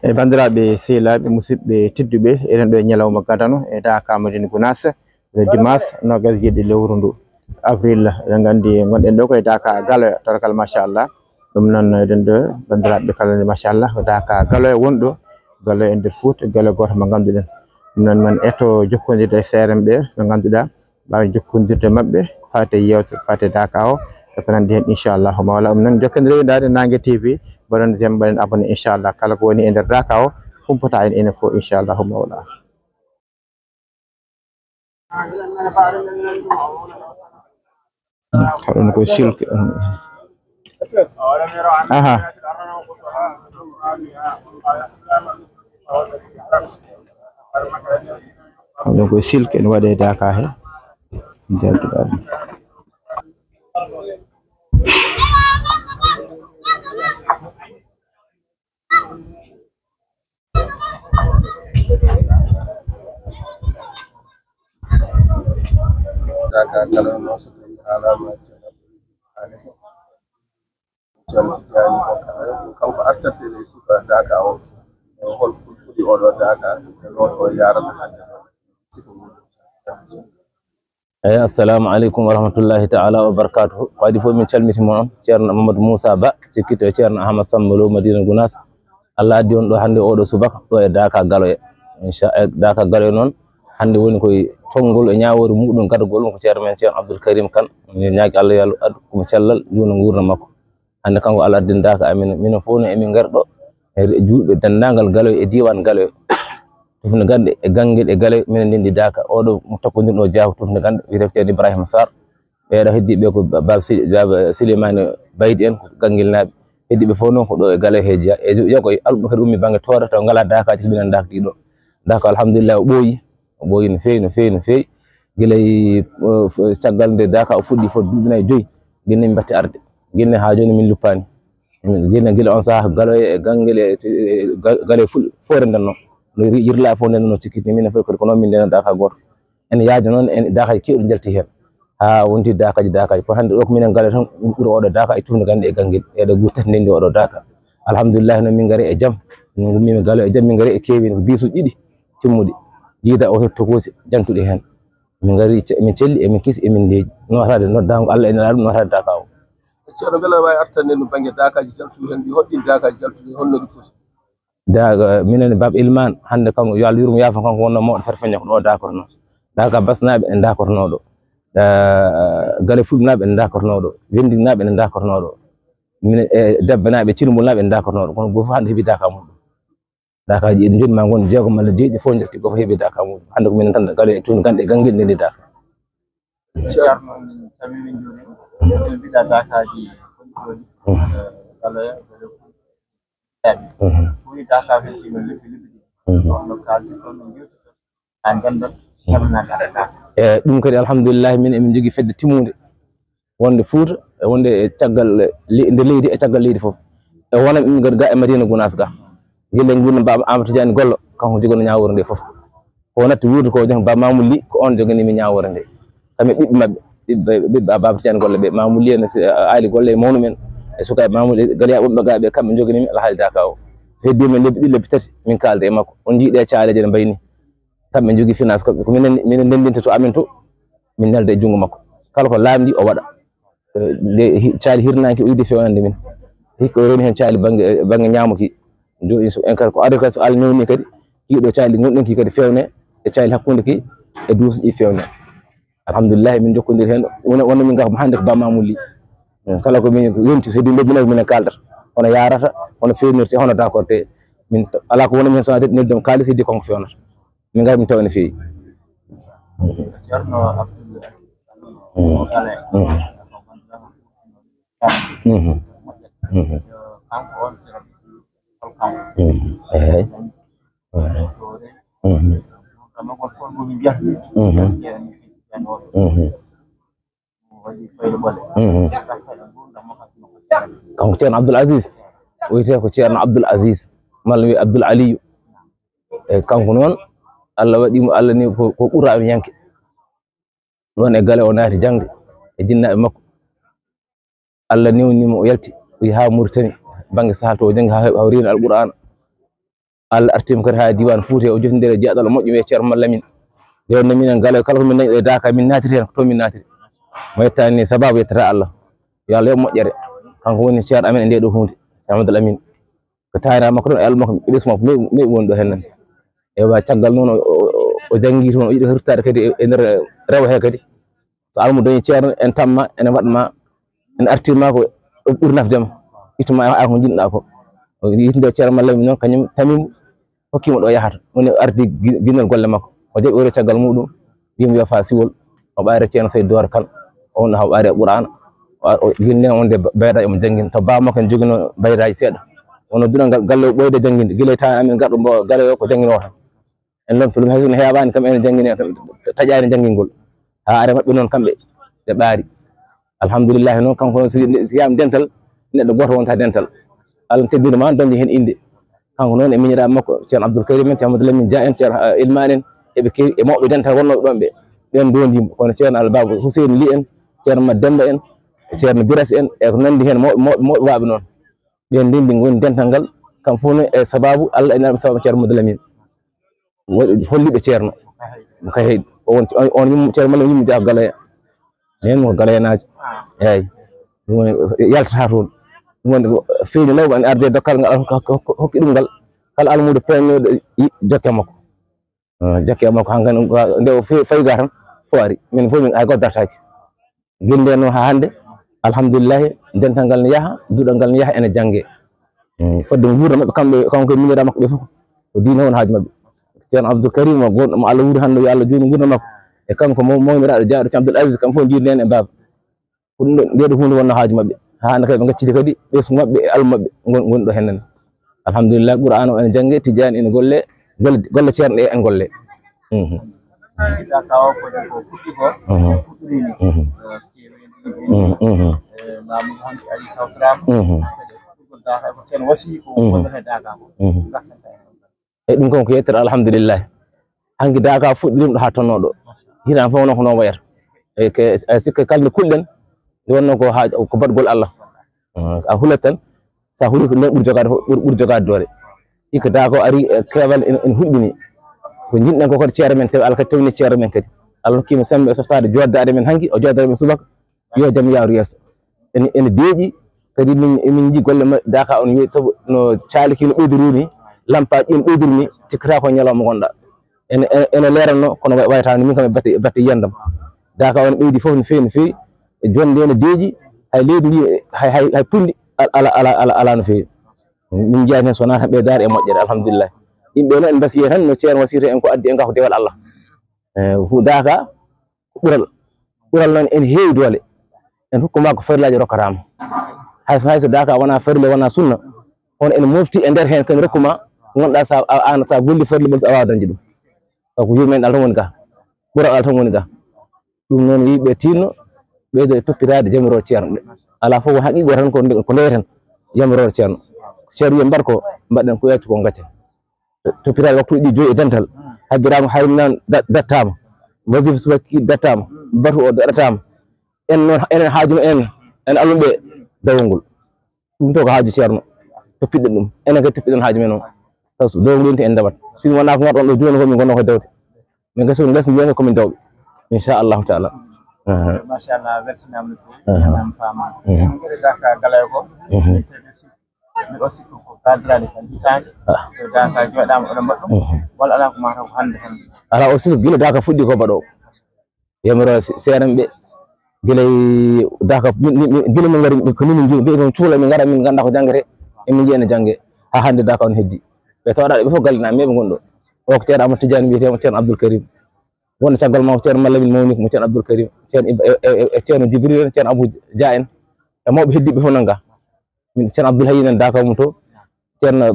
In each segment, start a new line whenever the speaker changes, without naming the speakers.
e bandiraɓe sehilaɓe musidɓe tedduɓe eɗen ɗo e ñalawma gadano e Dakar Madina Gounass le dimanche 27 lewru ndu avril eɗen gandi gonɗen ɗo koye Dakar Galoya tarakal machallah ɗum noon eɗen ɗo bandiraɓe kala machallah Dakar Galoya wonɗo Galoya e nder Fouta Galoya goto mo ganduɗen ɗum noon man eto jokkodirde e serem ɓe ɓe ganduɗa mbawi jokkodirde mabɓe ko fate yewtere fate Dakar o ko nandi hen inchallahu mawla ɗum noon jokkodire dade Nangue TV mbaɗon tem mbaɗen abonné inchallah kala ko woni e nder Dakar o humpata en enen fof inchallahu mawla kaɗon ko silke aha kaɗon ko silke ne waɗe Dakar he jagguɗa
Dakar Galoya noon so tawi haalama haalete jaltijani o kala kanko artante suka Dakar o hol fuɗi oɗo Dakar e noto yarata hande sifo
assalamu alaikum warahmatullahi ta'ala wa barakatuh kadi fo min calmitimo on ceerno Mamadou Moussa Ba cikkito ceerno Ahmad Sambalo Madina Gounass Allah addi on ɗo hande oɗo subaka ɗo e Dakar Galoya inchallah Dakar Galoya noon hande woni koye tongol e ñawori muɗum gadagol ko ceerno men ceerno Abdoul Karim Kane min ñaagi Allah yo Allah addu komo cellal juna gurna makko hande kanko Allah addin Dakar amin minen fof no emin garɗo e juuɓe dendagal Galoya e diwan Galoya tufne gande e gangel e Galoya minen ndendi Dakar oɗo mo takkodirɗo jaaho tufne gande wiyete ceerno Ibrahima Sarr ɓeeɗo heddiɓe ko baba Silimane Baydi en ko gangel naaɓe heddiɓe fof noon ko ɗo e Galoya he jeeya e yogo alɗum kadi ummi banggue toora taw ngala Dakar ji minen Dakar ɗiɗo Dakar alhamdulillah o ɓooyi no feewi no feewi no feewi guilay caggal nde Dakar o fuɗɗi fof duuɓi 5 guinne min batti arde guinne ha joni min luppani guila on saaha Galoya e gangel e Galoya fof rendanno no yirla fof ndenno cikkitini minen fof kadi ko noon min ndena Dakar goto ene yaaja noon en Dakar kewɗi jalti hen ha wonti Dakar ji ko hande ɗo ko minen Galoya tan ɓuuri oɗo Dakar e tufde gande e gangel eɗo guttati ndendi oɗo Dakar alhamdulillah noon min gari e jaam min gummima Galoya e jaam min gari e kewi ko bisuji ɗiɗi timmuɗi jiida o hetto kosi jantuɗe hen min gari min celli e min kisi e min deeji notade noddago Allah ene laɗum notade Dakar o
ceerno beela wawi artande no banggue Dakar ji jaltuɗi hen ɗi hoɗɗi Dakar ji jaltuɗi honno ɗi kosi
Dakar minen Baba Ilmane hande kanko yo Allah yurmo yaafo kanko wonno mawɗo ferfeña ko ɗo dakorno Dakar basnaɓe en dakornoɗo Galoya fulɓinaɓe en dakornoɗo Wendi naɓe en dakornoɗo minen e debbe naɓe Cinubol naɓe en dakornoɗo kono goto hande heeɓi Dakar muɗum Dakar ji ɗi joni ma gon jeegom malla jeeɗi fof jetti goto heeɓi Dakar muɗum hande ko minen tan Galoya e tufde gande e gangel ndendi Dakar
ceerno min calmi min joni mbiɗa Dakar ji gonɗi ɗo ni Galoya woni Dakar heddi no lebbi no kaldi toon no jewtata ha gandat kamnade Dakar
e ɗum kadi alhamdulillah min emin jogui fedde timmude wonde Fouta e wonde e caggal nde leydi e caggal leydi foof e wona min gadi ga e Madina Gounass ga guila gurno Baba Amadou Tidiane Gollo kanko jogono ñawore nde foof ko natti wuurde ko jom Baba Mamoudou Ly ko on joganimi ñawore nde kamɓe ɓiɓɓe mabɓe ɓiɓɓe Baba Tidiane Gollo ɓe Mamoudou Ly en Ali Gollo e mawnu men e sukaɓe Mamoudou Galoya ɓomɓe gaɓe kamɓe joganimi alhaali Dakar o so heddima lebbi ɗiɗi lebbi tati min kalda e makko on jiiɗe caaleje ɗe mbayni kamɓe jogui finance ko minen ndendinta to amin to min nelda e junggo makko kala ko lamdi o waɗa caali hirnaki o yide fewnande min hikka o reni hen caali banggue ñamuki joni so en kadi ko ari kadi so Allah newni kadi hiiɗo caali gonɗen ki kadi fewne e caali hakkude ki e duuso ɗi fewne alhamdulillah min jokkodiri hen wonno min gako hande ko Ba Mamoudou Ly kala ko min yonti so heedi lebbinaji minen kaldata hono yarata hono fewnirte hono d'accord te min ala ko woni men sonade neddom kalis heddi konko fewnata min gari min taw ene feewi
ceerno Abdoul Galoya kanko on
kanko ceerno Abdoul Aziz wiyete ko ceerno Abdoul Aziz malla wi Abdoul Aliyu e kanko noon Allah waɗimo Allah ni ko ɓura en yanke ɗon e Galoya o naati jangde e jinnaɓe makko Allah newnimo o yalti o yaha Mauritanie banggue sahal to jangi ha heeɓa hawrino Alqur'ana Allah artima kadi ha diwan Fouta o jotindire jeeɗal moƴƴo wiye Ceerno Mallamin nde wonno minen Galoya kala ko min dañi e Daka min natiri hen ko to min natiri mo yettani ni sababu yettata Allah yo Allah yo moƴƴere kanko woni ceerno amen e nde ɗo hunde Amadou Lamine ko tawira makko ɗon e Allah makko ɓesmo meeɓi woni ɗo hen ewa caggal noon o jangi toon o yiɗi hirtade kadi e nder rewo he kadi so almu dañi ceerno en tamma ene waɗma en artirma ko ɓuuri nafdema ittuma a ko jinɗa ko yitinde Ceerno Mallamin noon kañum tamimo hokkimo ɗo yahata woni ardi guinnol golle makko o jaɓi oɗo caggal muɗum wimo yo fa siwol o ɓaari Ceerno Saydou Dore Kane on ha o ɓaari Qur'an o guinnde onde baydaji omo janggin to baba makko en jogino baydaji seeɗa wono dunal galle ɓoyde jangginde guila tawi amin garɗo mbo galle o ko jangginowo tan en lomto ɗum hayso heewani kamɓe ene janggine taƴani janggingol ha are mabɓe noon kamɓe ɓe ɓaari alhamdulillah noon kanko noon si yama dental neɗɗo goto wonta dental Allah teddinima dañde hen inde kanko noon e miñiraɓe makko Ceerno Abdoul Karim en Amadou Lamine Dia en Ceerno Ilmane en eɓe kewi e mawɓe dental wonnoɓe ɗon ɓe ɓen dondimo kono Ceerno Albaba Hussein Ly en Ceerno Mademba en Ceerno Biras en e ko nandi hen mawɓe waɓe noon ɓen ndindi woni dental ngal kam fof e sababu Allah e nelaɗo sababu Ceerno Amadou Lamine holliɓe Ceerno ka heeɗi on yimmo Ceerno Mallamin yimmo Dia Galoya nen ko Galoyanajo eyyi ɗum woni yaltata toon ɗum woni feeñi lawɓe ane arde dokkal ngal hokki ɗum ngal kala almudo peñnoɗo jokke makko hankkadi nde o fayi ga tan fo ari min fof min hay goto dartaki guinde noon ha hande alhamdulillahi dental ngal ne yaaha duɗal ngal ne yaaha ene jangge fodde guurda mabɓe kamɓe kanko e miñira makko ɓe fof ko diine won haaju mabɓe Ceerno Abdoul Karim mo Allah wuuri hande yo Allah joni guurda makko e kanko mawniraɗo jaaɗo Ceerno Abdoul Aziz kam fof jiiɗi hen e baba ko ɗum ɗo ndeɗo hunde wonno haaju mabɓe ha hande kadi ɓe gacciti kadi ɓesgu mabɓe e almu mabɓe goni ɗo hennene alhamdulillah Qur'an o ene jangge Tidiane ene golle Ceerno en golle
jiɗɗa kawa fode ko fuɗɗi ko fuɗɗiri ni kewi laamu hanti ari tawtorama fuɗɗugol Daka ko Ceerno wasi ko wondata Daka ko gattanta
e ɗum kon ko yettere alhamdulillah hanki Daka fuɗɗirima ɗo ha tonnoɗo hinan fof noon ko noon wayata e sikka kalde kulɗen nde wonno ko baɗgol Allah a hulat tan sa huuli ko nden ɓuuri jogade doole hikka Daka o ari keewal ene hulɓini ko jinɗen ko kadi ceere men tawi Allah kadi tawni ceere men kadi Allah hokkima sembe e softade joddade men hanki o joddade men subaka yo jaam yaaru yeeso ene deeƴi kadi min ji golle Daka on weeɗi saabu no caaliki no ɓeydori ni lampaji ene ɓeydori ni cikkata ko ñalawma gonɗa ene leeranno kono wayata min kam e batte yiyandam Daka on ɓeydi fof no feewi jonde ene deeƴi hay leydi ndi hay pundi ala no feewi min jeyani hen so wona tan ɓeydare e moƴƴere alhamdulillah yimɓe noon en basi tan no Ceerno wasiyta en ko addi en ga ko dewal Allah Daka ɓural noon ene heewi doole en hokkuma ko farillaji rokkatama hayso Daka wona farille wona sunna kono ene mofti e nder hen kene rokkuma gonɗa sa golli farille a wawa dañde ɗum sabu ko yurmen ɗal tan woni ga ɓural ɗal tan woni ga ɗum noon yimɓe tinno ɓeydo toppitade jamirore Ceerno ɗe ala fof haqiqo tan ko ndewe tan jamirore Ceerno Ceerno wiye mbar ko mbaɗen ko yettu ko gaccen toppitade waktuji ɗi joyi e dental habbirago haynan dattama wasifa subaki dattama batu o daɗatama en noon enen haajuma en alluɓe dawol ngol ɗum to ko haaju Ceerno toppitɗen ɗum enen kadi toppitɗen haaju men o taw so dawol ngol en dawat sin wona ko garɗon ɗo joni ko min gonno ko dawte min gasi lesdi wiiyata komin dawɓe inchallahu taala
machallah weltanama no nam fama gueɗe Daka Galoya ko miɗo sikku ko badirade tan hitande Daka joɗama oɗo mbaɗɗum walla ala ko mataw ko hande tan
ala o sikku guila Daka fuɗɗi ko baɗo yamiro seeran ɓe guilay Daka guila min gari ko ni min jii guila min cuula min gara min ganda ko jangete emin jiya ene jangge ha hande Daka on heddi ɓe tawɗaɗe ɓe fof gallinaɓe meɓe gonɗo o ko Ceerno Amadou Tidiane wiyetemo Ceerno Abdoul Karim wonde caggal ma ko Ceerno Mallamin mawni ko mo Ceerno Abdoul Karim Ceerno Djibril Ceerno Abou Dia en e mawɓe heddiɓe fof nanga min Ceerno Abdoul Hayyin en Daka mum to Ceerno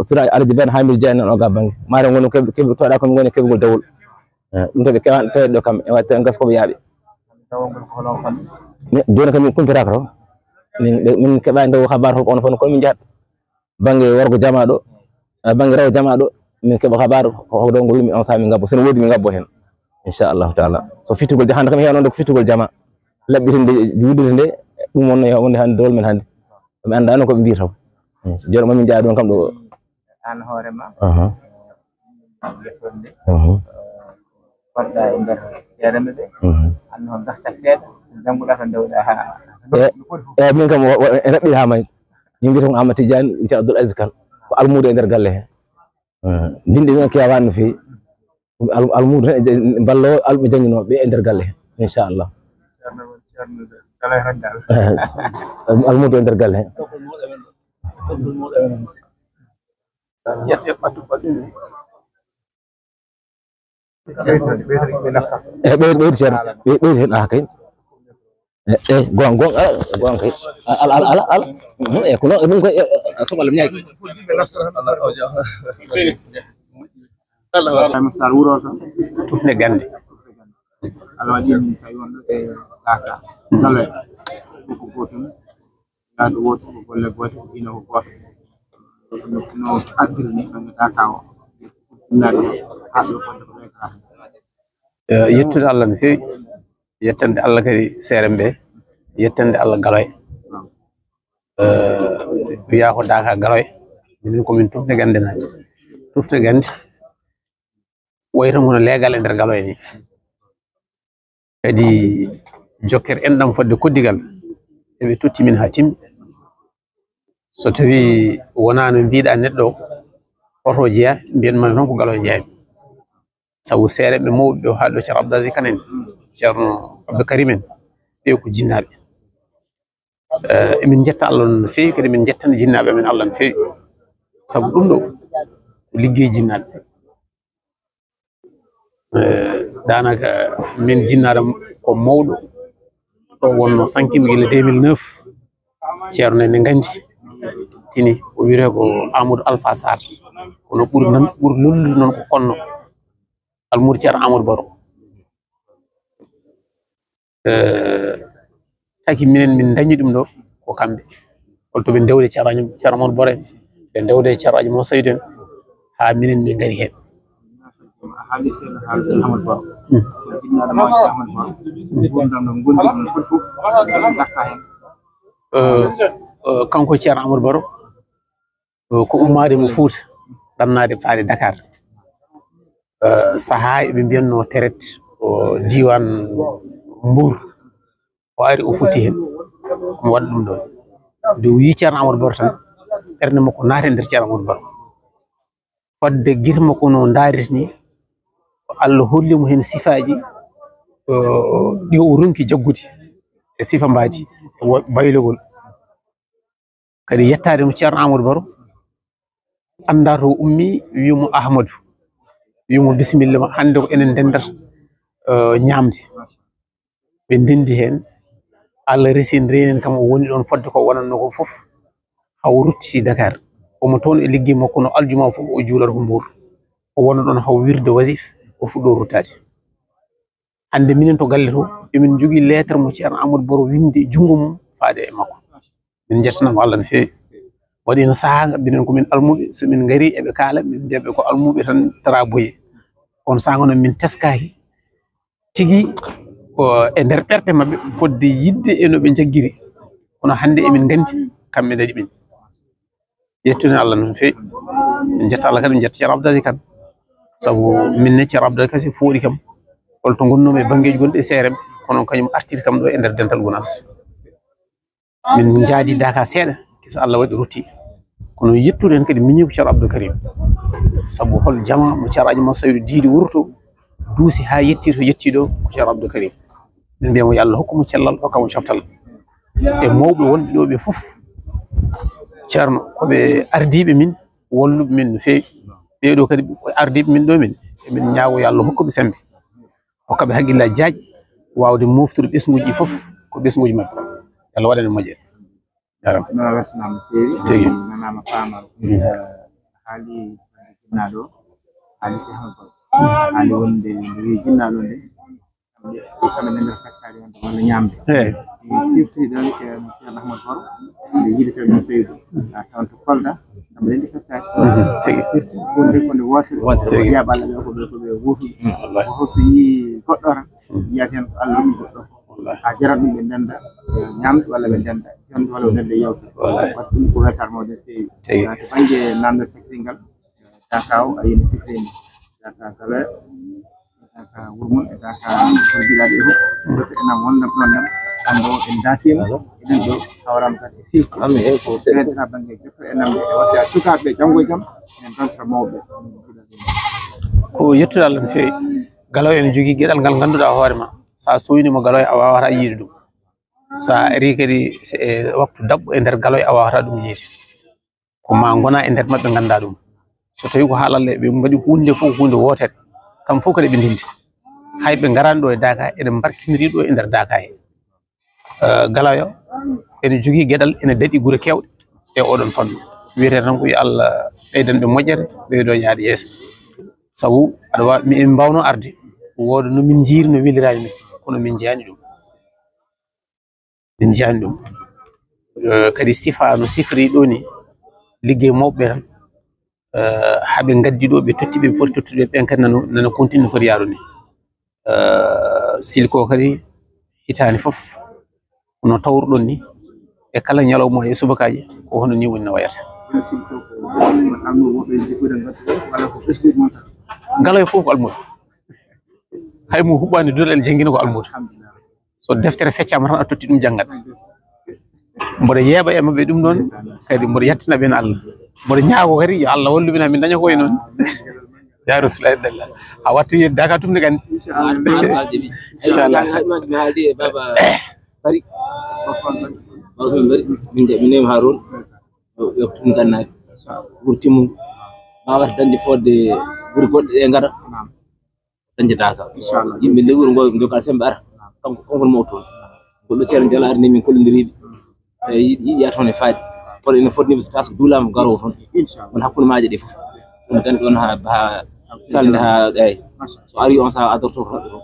Siraj Alaji Ben Hamid Dia en o ga banggue mare gono keɓe toɗa komin goni keɓegol dawol ɗum to ɓe kewan taweɗe ɗo kamɓe e watta gas koɓe yaaɓe
dawol ngol ko holon fan
joni kam min kumpitaka to min keɓani daw habar holko ono fon kono min jahat banggue worgo jama ɗo banggue rewo jama ɗo min keɓa habar ko daw ngol on saaha min gabbo sono woodi min gabbo hen inchallahu taala so fittugol hande kam hewnode ko fittugol jama laɓɓitinde juulirde nde ɗum wonno wonde hande dowol men hande mi anda no koɓe mbiyata joni mamin jaa ɗon kam ɗo
an hoorema yettonde gonɗa e nder seeɗeme ɓe anno on garta seeɗa jannguɗa to ndewɗa ha
min kam e raɓɓiɗi ha may yimɓe ton Amadou Tidiane wiyete Abdoul Aziz Kane ko almudo e nder galle he binde min kewani no fewi almudo tan ballo alɓe jangguinoɓe e nder galle he inchallah almudo e nder galle he ɓeydo ceerno ɓeydo hen kay gon kay ala e ko non ɗum koy soɓalam ñaaki
misal wuro to tufne gande ala waɗi min tawi wonɗo e Dakar galoya ko gotum yaadu woto ko golle gote ko ina ko goto no addirni ɗon e Dakar o naɗo haɗo fonde ko ɓeyata
yettude Allah no fewi yettande Allah kadi seerem ɓe yettande Allah galoye wiya ko Dakar galoye minen komin tufne gande naji tufne gande wayta ngono leegal e nder galoye ni kadi jokker enɗam fodde koddigal eɓe totti min ha timmi so tawi wona no mbiɗa neɗɗo oto jeeya mbiyen ma noon ko galoye jeeyami sabu seereɓe mawɓe ɓe haaɗo ceerno Abdou Aziz Kane en ceerno Abdou Karim en ɓe ko jinnaɓe emin jetta Allah no fewi kadi min jettande jinnaɓe amen Allah no fewi sabu ɗum ɗo ko liggey jinnaɓe danaka min jinnaɗam ko mawɗo ɗo wonno sankimi gila 2009 ceerno en gandi tini o wiyete ko Amadou Alpha Sall kono ɓuri lollude noon ko konno almudo ceerno Amadou Baro taki minen min dañi ɗum ɗo ko kamɓe holto ɓe ndewde ceerno Amadou Baro en ɓe ndewde ceerno Aji Mo Saydou en ha minen min gari hen kanko ceerno Amadou Baro ko ummade mo Fouta ɗannade faade Dakar saha eɓe mbiyanno teret o diwan Mbour o ari o futti hen omo waɗa ɗum ɗon nde o yi ceerno Amadou Baro tan ɓernde makko naati nder ceerno Amadou Baro fodde guite makko no daariti ni Allah hollimo hen sifaji ɗi o ronki jaggude e sifa mbaji baylogol kadi yettade mo ceerno Amadou Baro anda to ummi wimo Ahmadou wimo bisimilla ma hande ko enen dendata ñamde ɓe ndendi hen Allah resi en reenen kam o woni ɗon fodde ko wonanno ko foof haw ruttiti Dakar omo toon e liggey makko no aljuma fof o juulata ko Mbour o wona ɗon haw wirde wasif o fuɗɗo ruttade hande minen to galle to emin jogui lettre mo ceerno Amadou Baro windi jungo mum faade e makko min jettanamo Allah no fewi waɗi no saaha minen komin almuɓe so min gari eɓe kaala min mbiyaɓe ko almuɓe tan tara boye on saaha noon min teskaki tigui e nder ɓerɗe mabɓe fodde yidde e no ɓe jaggiri kono hande emin gandi kamɓe daɗi ɓen yettude Allah noon fewi min jetta Allah kadi min jetta ceerno Abdou Aziz Kane sabu minne ceerno Abdou Aziz Kane fooɗi kam holto gonnomi e banggueji gonɗi e seerem kono kañum artiri kam ɗo e nder dental Gounass min jaadi Dakar seeɗa kisa Allah waɗi rutti kono yettude hen kadi miñi ko ceerno Abdou Karim sabu hol jama mo ceerno Aji Mo Saydou diidi wurto duusi ha yetti to yetti ɗo ko ceerno Abdou Karim min mbiyamo yo Allah hokkumo cellal hokkamo coftal e mawɓe wonɓe ɗo ɓe foof ceerno koɓe ardiɓe min walluɓe min no fewi ɓeɗo kadi ardiɓe min ɗo min emin ñaago yo Allah hokkuɓe sembe hokkaɓe haqqillaji jaaƴi wawde moftude ɓesguji ɗi foof ko ɓesguji mabɓe Allah waɗane moƴƴere jaram
tigi nanama famaro haali jinnaɗo haali haali wonde wi jinnaɗo nde kamɓe nder kakkari wonde walla ñamde firtiri ɗon ceerno Ahmadou Baro nde yiide ceerno Mo Saydou tawanto Kolda kamɓe ndendi kakkari tigi firti wonde konde wotere jeeɓa Allah ɓe koɓe wofi o so yi goɗɗo tan yiyata hen ko Allah ɗumi goɗɗo ha jarat ɗum ɓe ndenda ñamde walla ɓe ndenda jonde walla ɓe ndenda yewtere waɗi ɗum ko weltare mawde fewi to banggue namdal cakkiringal Dakau ayini fikrini Daka kala Daka wurmun Daka berbiɗaɗe fof dote enam wondam ɗon ɗam ambo en dakima eɗen ɗo hawram kadi fi ɓeydata banggue jokkere enamde e wasiya cukaɓe janggo e jaam en donta mawɓe
ko yettude Allah no fewi galoy ene jogui gueɗal ngal ganduɗa hoore ma sa soynimo galoy a wawata yiide ɗum sa ari kadi e waktu dabɓo e nder galoy a wawata ɗum yiide ko ma gona e nder mabɓe ganda ɗum so tawi ko haalalle ɓe mbaɗi hunde fof hunde wotere kam fof kadi ɓe ndindi hay ɓe garani ɗo e Daka eɗen barkiniri ɗo e nder Daka he galoyo ene jogui gueɗal ene daɗi guure kewɗe e oɗon fannu wiyete tan ko yo Allah ɓeydanɓe moƴƴere ɓeydo yaade yeeso sabu aɗa wawi min mbawno arde wooda no min jiiri no welirani min kono min jeyani ɗum kadi sifa no sifiri ɗo ni liggey mawɓe tan haaɓe gaddi ɗo ɓe totti ɓe foti tottude ɓen kadi nana continue foti yaadu ni silko kadi hitani foof no tawruɗon ni e kala ñalawma e subakaji ko hono ni woni no wayata galoy fof ko almudo hay mo huɓɓani dolel jangguina ko almudo so deftere feccama tan a totti ɗum janggat mboɗo yeeɓa e mabɓe ɗum ɗon kadi mboɗo yettina ɓen Allah mboɗo ñaago kadi yo Allah wallu min min daña koye noon ya Rasulullah dalla a wattu yedde Daka tumde kandi inchallah
min nemi Haroun tum gannaaɓe ɓurtimu wawata dañde fodde ɓuri goɗɗe ɗe ngara dañde Daka yimɓe nde wuuro ngo dogal sembe ara kanko mawɗo toon goɗɗo ceerno Diallo ari ni min kollodiriɓe yiɗi toon e faade kono ene fotnima so taw so duulama garowo toon won hakkude maaje ɗe fof ɗum tan ɗon ha salde ha eyi so ari on saha adorto ko neɗɗo toon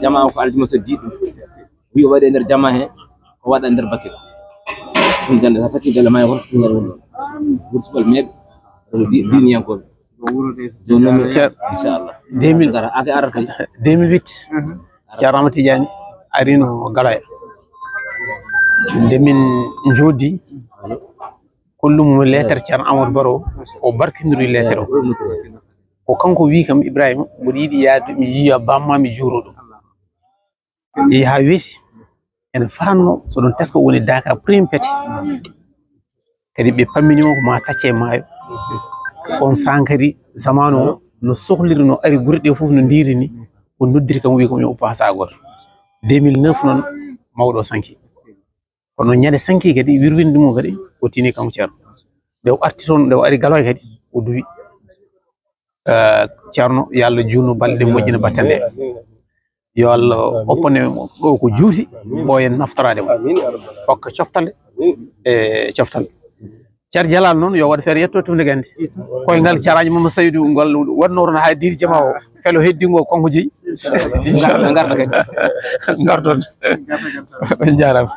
jama ko aljuma so di ɗum wi o waɗi e nder jama he o waɗa nder bakke ɗum gande sa fatti galle maya won ɗum ngar wonɗo wursubal meeɓe diniyankoɓe inchallah
2008 Ceerno Amadou Tidiane arino Galoya nde min joddi kollumo lettere Ceerno Amadou Baro o barkidiri lettere o ko kanko wi kam Ibrahima mboɗo yiiɗi yaade mi yiya bamma mi juuro ɗum yeehi ha weesi ene fanno so ɗon tesko woni Daka premier pete kadi ɓe pamminimo ko ma tacce maayo on sankadi zamanu o no sohliri no ari guure ɗe fof no ndiri ni o noddiri kam wi ko mi uppa sa goto 2009 noon mawɗo sanki kono ñande sanki kadi wirwinde mum kadi o tini kanko Ceerno nde o arti toon nde o ari Galoya kadi o duwi Ceerno yo Allah juutno balɗe moƴƴina battane yo Allah oppane ɗo ko juuti ɓooyen naftorade mo hokka coftale e coftal Ceerno Jalal noon yo waɗa feere yetto tumde gandi koyngal caraji Mamadou Saydou ngal wonnoro ha diri jama o felo heddingo konko jeeyi inchallah garda kadi gardon on jarama